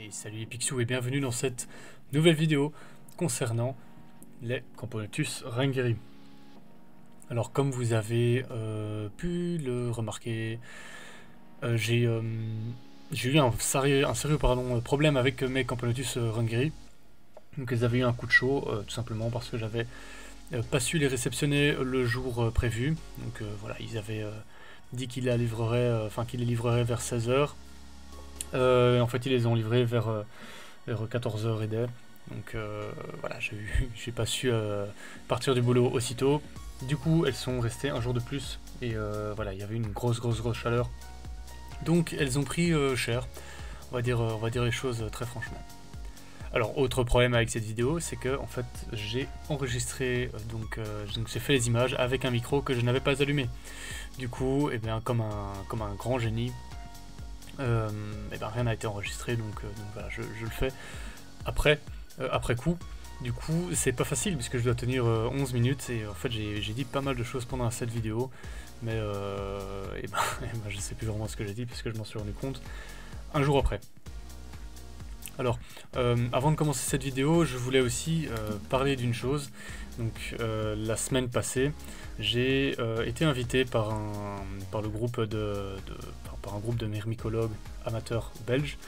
Et salut les Picsou et bienvenue dans cette nouvelle vidéo concernant les Camponotus ringeri. Alors comme vous avez pu le remarquer, j'ai eu un sérieux problème avec mes Camponotus ringeri. Donc ils avaient eu un coup de chaud tout simplement parce que j'avais pas su les réceptionner le jour prévu. Donc voilà, ils avaient dit qu'ils les livreraient vers 16 h. En fait ils les ont livrés vers 14 h et des. Donc voilà, j'ai pas su partir du boulot aussitôt. Du coup, elles sont restées un jour de plus. Et voilà, il y avait une grosse chaleur. Donc elles ont pris cher. On va dire les choses très franchement. Alors, autre problème avec cette vidéo, c'est que en fait, j'ai enregistré, donc j'ai fait les images avec un micro que je n'avais pas allumé. Du coup, et bien, comme un grand génie, et ben, rien n'a été enregistré, donc voilà, je le fais après coup. Du coup, c'est pas facile puisque je dois tenir 11 minutes et en fait, j'ai dit pas mal de choses pendant cette vidéo, mais et ben, je sais plus vraiment ce que j'ai dit puisque je m'en suis rendu compte un jour après. Alors, avant de commencer cette vidéo, je voulais aussi parler d'une chose. Donc, la semaine passée, j'ai été invité par un groupe de myrmicologues amateurs belges.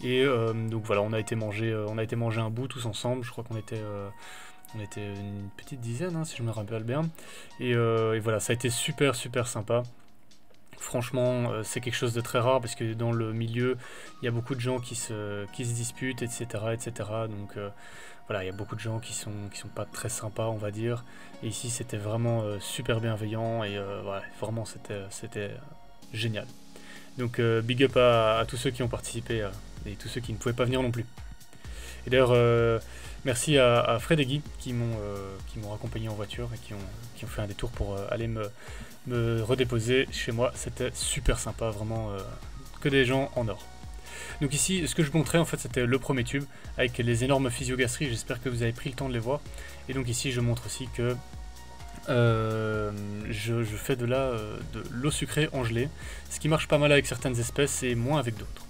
Et donc voilà, on a été manger un bout tous ensemble. Je crois qu'on était une petite dizaine, hein, si je me rappelle bien. Et voilà, ça a été super sympa. Franchement, c'est quelque chose de très rare parce que dans le milieu, il y a beaucoup de gens qui se disputent, etc. Donc voilà, il y a beaucoup de gens qui sont pas très sympas, on va dire. Et ici, c'était vraiment super bienveillant et voilà, vraiment, c'était génial. Donc big up à tous ceux qui ont participé et tous ceux qui ne pouvaient pas venir non plus. Et d'ailleurs, merci à Fred et Guy qui m'ont accompagné en voiture et qui ont fait un détour pour aller me redéposer chez moi. C'était super sympa, vraiment que des gens en or. Donc ici, ce que je montrais en fait, c'était le premier tube avec les énormes physiogastries. J'espère que vous avez pris le temps de les voir. Et donc ici, je montre aussi que je fais de l'eau sucrée en gelée, ce qui marche pas mal avec certaines espèces et moins avec d'autres.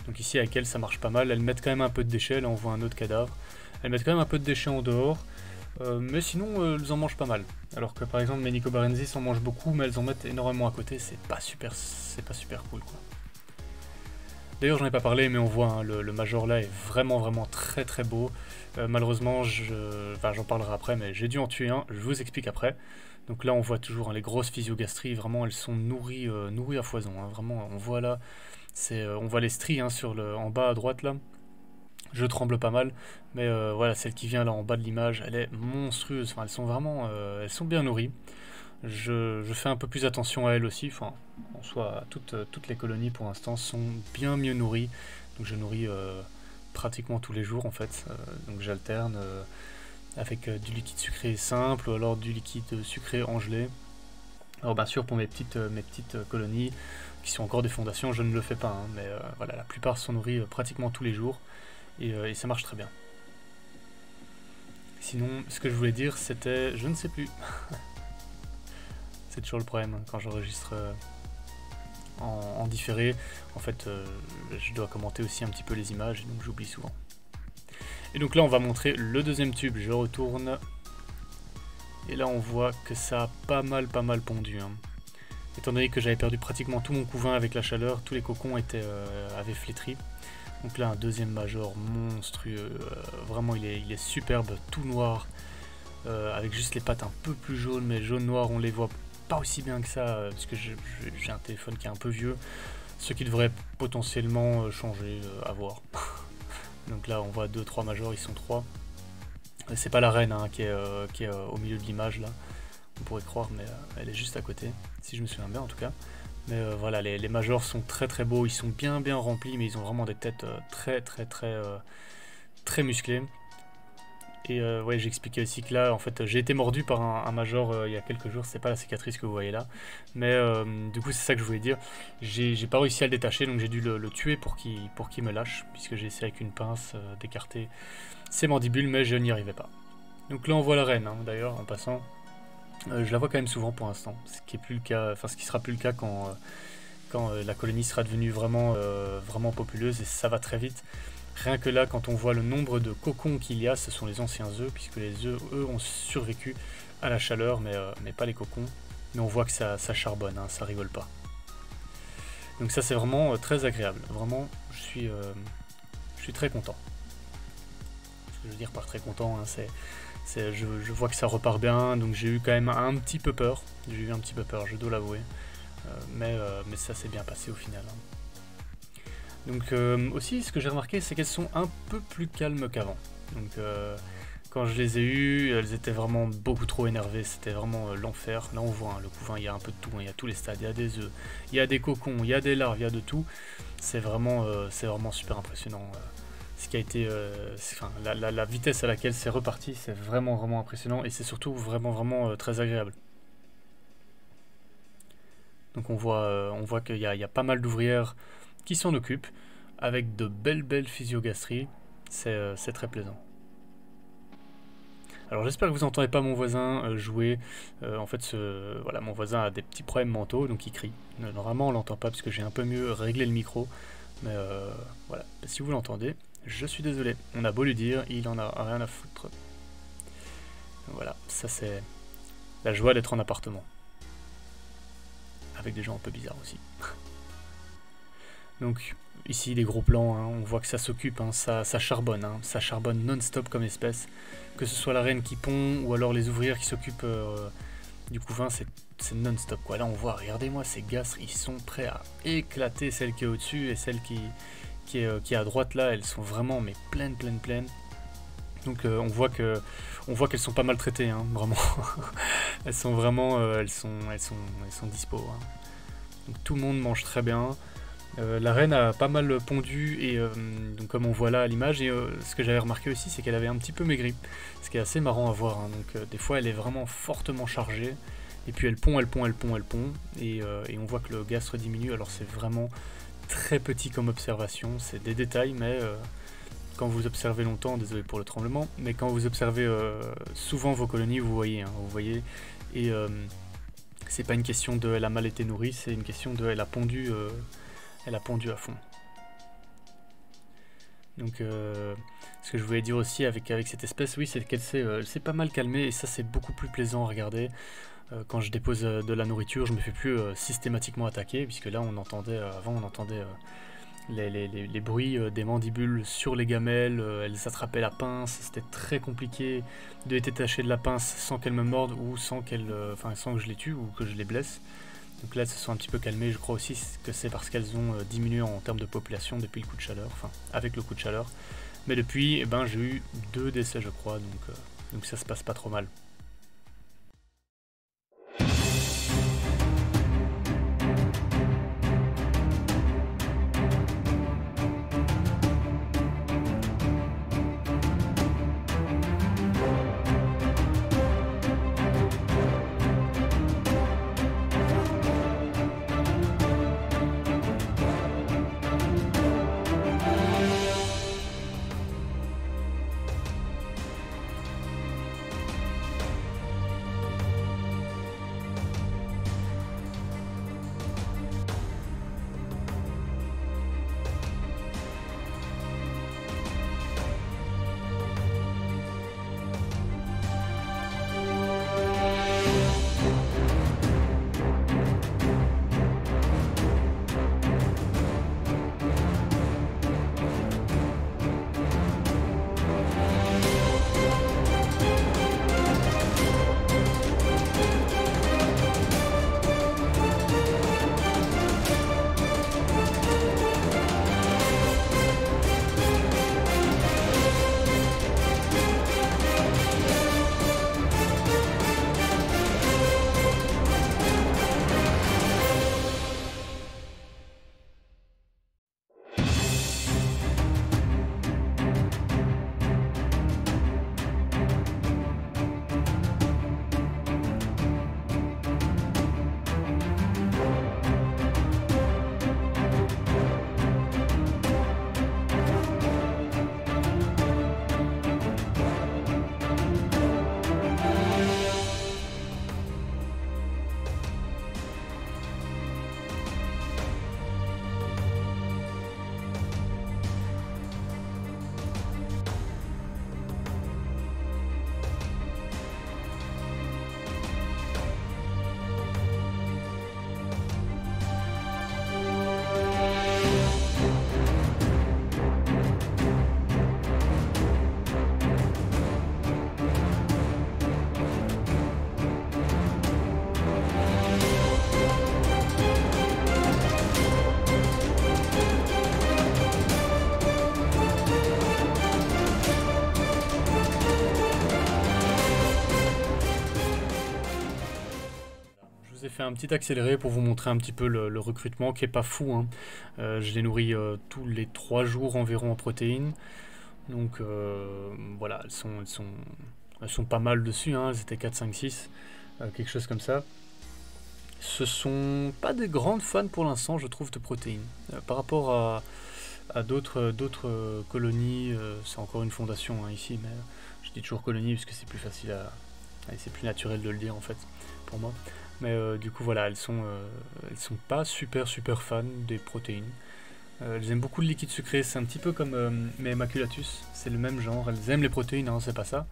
Donc ici avec elles ça marche pas mal, elles mettent quand même un peu de déchets, là on voit un autre cadavre, elles mettent quand même un peu de déchets en dehors, mais sinon elles en mangent pas mal. Alors que par exemple mes Nicobarensis en mangent beaucoup mais elles en mettent énormément à côté, c'est pas super cool quoi. D'ailleurs j'en ai pas parlé mais on voit hein, le Major là est vraiment très beau. Malheureusement j'en parlerai après mais j'ai dû en tuer un, je vous explique après. Donc là on voit toujours hein, les grosses physiogastries, vraiment elles sont nourries à foison, hein, vraiment on voit là, on voit les stries hein, en bas à droite là. Je tremble pas mal, mais voilà celle qui vient là en bas de l'image, elle est monstrueuse, enfin, elles sont bien nourries. Je fais un peu plus attention à elles aussi, enfin en soi toutes les colonies pour l'instant sont bien mieux nourries, donc je nourris pratiquement tous les jours en fait, donc j'alterne avec du liquide sucré simple ou alors du liquide sucré en gelée. Alors bien sûr pour mes petites colonies qui sont encore des fondations je ne le fais pas, hein, mais voilà la plupart sont nourries pratiquement tous les jours et ça marche très bien. Sinon ce que je voulais dire c'était, je ne sais plus, c'est toujours le problème hein, quand j'enregistre en différé, en fait je dois commenter aussi un petit peu les images et donc j'oublie souvent. Et donc là on va montrer le deuxième tube, je retourne. Et là on voit que ça a pas mal pondu. Hein. Étant donné que j'avais perdu pratiquement tout mon couvain avec la chaleur, tous les cocons avaient flétri. Donc là un deuxième major monstrueux, vraiment il est superbe, tout noir, avec juste les pattes un peu plus jaunes, mais jaune-noir on les voit pas aussi bien que ça, parce que j'ai un téléphone qui est un peu vieux, ce qui devrait potentiellement changer, à voir. Donc là on voit 2-3 majors, ils sont 3. C'est pas la reine hein, qui est au milieu de l'image là, on pourrait croire, mais elle est juste à côté, si je me souviens bien en tout cas. Mais voilà, les majors sont très beaux, ils sont bien remplis, mais ils ont vraiment des têtes très musclées. Et ouais, j'ai expliqué aussi que là, en fait, j'ai été mordu par un major il y a quelques jours, c'est pas la cicatrice que vous voyez là. Mais du coup, c'est ça que je voulais dire. J'ai pas réussi à le détacher, donc j'ai dû le tuer pour qu'il me lâche, puisque j'ai essayé avec une pince d'écarter ses mandibules, mais je n'y arrivais pas. Donc là, on voit la reine, hein, d'ailleurs, en passant. Je la vois quand même souvent pour l'instant, ce qui sera plus le cas quand la colonie sera devenue vraiment populeuse, et ça va très vite. Rien que là, quand on voit le nombre de cocons qu'il y a, ce sont les anciens œufs, puisque les œufs, eux, ont survécu à la chaleur, mais pas les cocons. Mais on voit que ça charbonne, hein, ça rigole pas. Donc ça, c'est vraiment très agréable. Vraiment, je suis très content. Ce que je veux dire par très content, hein, je vois que ça repart bien, donc j'ai eu quand même un petit peu peur. J'ai eu un petit peu peur, je dois l'avouer. Mais ça s'est bien passé au final. Hein. Donc aussi, ce que j'ai remarqué, c'est qu'elles sont un peu plus calmes qu'avant. Donc quand je les ai eues, elles étaient vraiment beaucoup trop énervées, c'était vraiment l'enfer. Là on voit, hein, le couvain, il y a un peu de tout, hein, il y a tous les stades, il y a des œufs, il y a des cocons, il y a des larves, il y a de tout. C'est vraiment super impressionnant. Ce qui a été, la vitesse à laquelle c'est reparti, c'est vraiment impressionnant et c'est surtout vraiment très agréable. Donc on voit qu'il y a pas mal d'ouvrières qui s'en occupent avec de belles physiogastries, c'est très plaisant. Alors j'espère que vous n'entendez pas mon voisin jouer. En fait, voilà, mon voisin a des petits problèmes mentaux, donc il crie. Normalement, on l'entend pas parce que j'ai un peu mieux réglé le micro. Mais voilà, si vous l'entendez, je suis désolé. On a beau lui dire, il en a rien à foutre. Voilà, ça c'est la joie d'être en appartement. Avec des gens un peu bizarres aussi. Donc ici les gros plans, hein, on voit que ça s'occupe, hein, ça charbonne, hein, ça charbonne non-stop comme espèce. Que ce soit la reine qui pond ou alors les ouvrières qui s'occupent du couvain, c'est non-stop quoi. Là on voit, regardez-moi ces gastres, ils sont prêts à éclater celle qui est au-dessus et celle qui est à droite là, elles sont vraiment mais pleines. Donc on voit qu'elles sont pas maltraitées, hein, vraiment. Elles sont vraiment, elles sont dispo. Hein. Donc tout le monde mange très bien. La reine a pas mal pondu et donc comme on voit là à l'image, et ce que j'avais remarqué aussi c'est qu'elle avait un petit peu maigri, ce qui est assez marrant à voir, hein. Donc des fois elle est vraiment fortement chargée et puis elle pond et on voit que le gastre diminue. Alors c'est vraiment très petit comme observation, c'est des détails, mais quand vous observez longtemps, désolé pour le tremblement, mais quand vous observez souvent vos colonies, vous voyez, et c'est pas une question de elle a mal été nourrie, c'est une question de elle a pondu à fond. Donc ce que je voulais dire aussi avec cette espèce, oui, c'est qu'elle s'est pas mal calmée et ça c'est beaucoup plus plaisant à regarder. Quand je dépose de la nourriture, je me fais plus systématiquement attaquer, puisque là avant on entendait les bruits des mandibules sur les gamelles, elles attrapaient la pince, c'était très compliqué de les détacher de la pince sans qu'elles me mordent ou sans que je les tue ou que je les blesse. Donc là elles se sont un petit peu calmées, je crois aussi que c'est parce qu'elles ont diminué en termes de population depuis le coup de chaleur, enfin avec le coup de chaleur. Mais depuis, j'ai eu 2 décès je crois, donc ça se passe pas trop mal. fais un petit accéléré pour vous montrer un petit peu le recrutement qui est pas fou, hein. Je les nourris tous les 3 jours environ en protéines. Donc voilà, elles sont pas mal dessus, hein. Elles étaient 4, 5, 6, quelque chose comme ça. Ce sont pas des grandes fans pour l'instant, je trouve, de protéines. Par rapport à d'autres colonies, c'est encore une fondation, hein, ici, mais je dis toujours colonie parce que c'est plus facile c'est plus naturel de le dire en fait, pour moi. Mais du coup voilà, elles sont pas super fans des protéines. Elles aiment beaucoup le liquide sucré, c'est un petit peu comme mes maculatus, c'est le même genre, elles aiment les protéines, hein, c'est pas ça.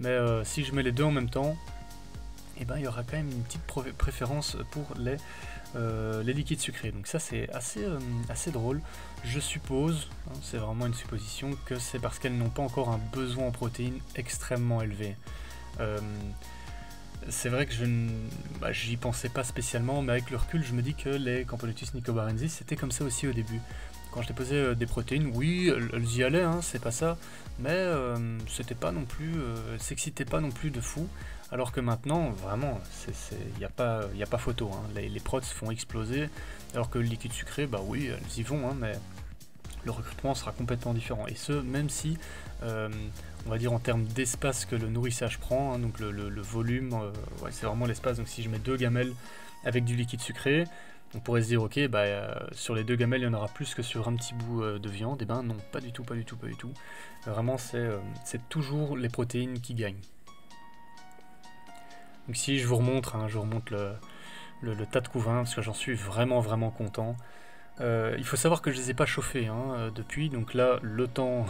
Mais si je mets les deux en même temps, et ben il y aura quand même une petite préférence pour les liquides sucrés. Donc ça c'est assez drôle. Je suppose, hein, c'est vraiment une supposition, que c'est parce qu'elles n'ont pas encore un besoin en protéines extrêmement élevé. C'est vrai que j'y pensais pas spécialement, mais avec le recul je me dis que les Camponotus nicobarensis c'était comme ça aussi au début. Quand je déposais des protéines, oui, elles y allaient, hein, c'est pas ça, mais c'était pas non plus, elles s'excitaient pas non plus de fou. Alors que maintenant, vraiment, il n'y a pas photo, hein. Les prods se font exploser, alors que le liquide sucré, bah oui, elles y vont, hein, mais le recrutement sera complètement différent. Et ce, même si, on va dire en termes d'espace que le nourrissage prend, hein, donc le volume, ouais, c'est vraiment l'espace. Donc si je mets 2 gamelles avec du liquide sucré, on pourrait se dire, ok, sur les 2 gamelles, il y en aura plus que sur un petit bout de viande. Et ben non, pas du tout. Vraiment, c'est toujours les protéines qui gagnent. Donc si je vous remonte, hein, le tas de couvains, parce que j'en suis vraiment content. Il faut savoir que je les ai pas chauffés, hein, depuis, donc là le temps,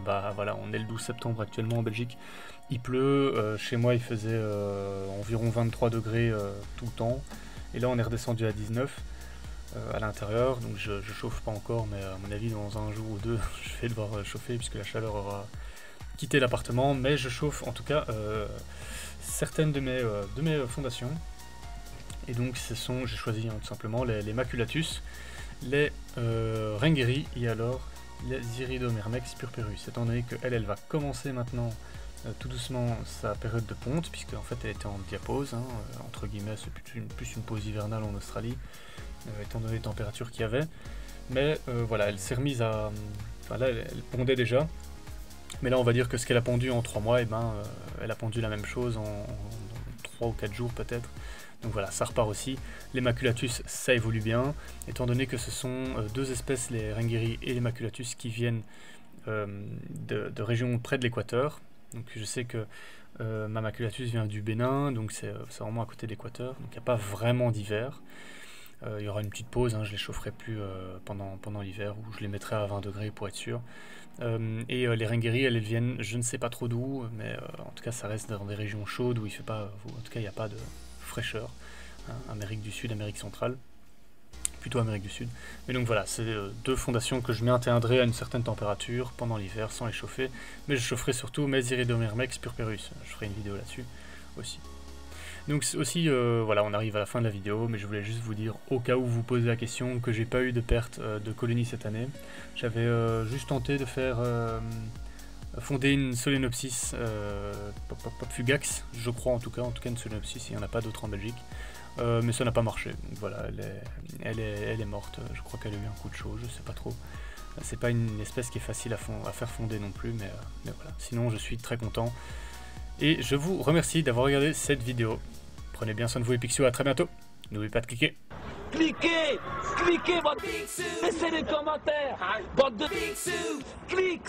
bah voilà, on est le 12 septembre actuellement en Belgique, il pleut, chez moi il faisait environ 23 degrés tout le temps, et là on est redescendu à 19 à l'intérieur, donc je chauffe pas encore, mais à mon avis dans un jour ou deux je vais devoir chauffer puisque la chaleur aura quitté l'appartement, mais je chauffe en tout cas certaines de mes fondations, et donc j'ai choisi, hein, tout simplement les maculatus, les Ringeri et alors les Iridomyrmex purpurus, étant donné qu'elle va commencer maintenant tout doucement sa période de ponte, puisque en fait elle était en diapause, hein, entre guillemets, c'est plus une pause hivernale en Australie, étant donné les températures qu'il y avait, mais voilà, elle s'est remise à... Enfin là, elle pondait déjà, mais là on va dire que ce qu'elle a pondu en 3 mois, et ben, elle a pondu la même chose en 3 ou 4 jours peut-être. Donc voilà, ça repart aussi. Les maculatus, ça évolue bien, étant donné que ce sont 2 espèces, les Ringeri et les maculatus, qui viennent de régions près de l'équateur. Donc je sais que ma maculatus vient du Bénin, donc c'est vraiment à côté de l'équateur, donc il n'y a pas vraiment d'hiver. Il y aura une petite pause, hein, je les chaufferai plus pendant l'hiver, ou je les mettrai à 20 degrés pour être sûr. Et les Ringeri, elles viennent je ne sais pas trop d'où, mais en tout cas ça reste dans des régions chaudes où il fait pas, en tout cas il n'y a pas de fraîcheur, hein, Amérique du Sud, Amérique centrale, plutôt Amérique du Sud. Mais donc voilà, c'est 2 fondations que je maintiendrai à une certaine température pendant l'hiver sans les chauffer, mais je chaufferai surtout mes Iridomyrmex purpurus, je ferai une vidéo là-dessus aussi. Donc aussi, voilà, on arrive à la fin de la vidéo, mais je voulais juste vous dire, au cas où vous posez la question, que j'ai pas eu de perte de colonies cette année. J'avais juste tenté de faire fonder une Solenopsis fugax, je crois en tout cas une Solenopsis, il n'y en a pas d'autres en Belgique, mais ça n'a pas marché. Donc voilà, elle est morte, je crois qu'elle a eu un coup de chaud, je sais pas trop. C'est pas une espèce qui est facile à faire fonder non plus, mais voilà. Sinon je suis très content, et je vous remercie d'avoir regardé cette vidéo. Prenez bien soin de vous les Pixios, à très bientôt. N'oubliez pas de cliquer. Cliquez, bande, laissez des commentaires, bande de clique.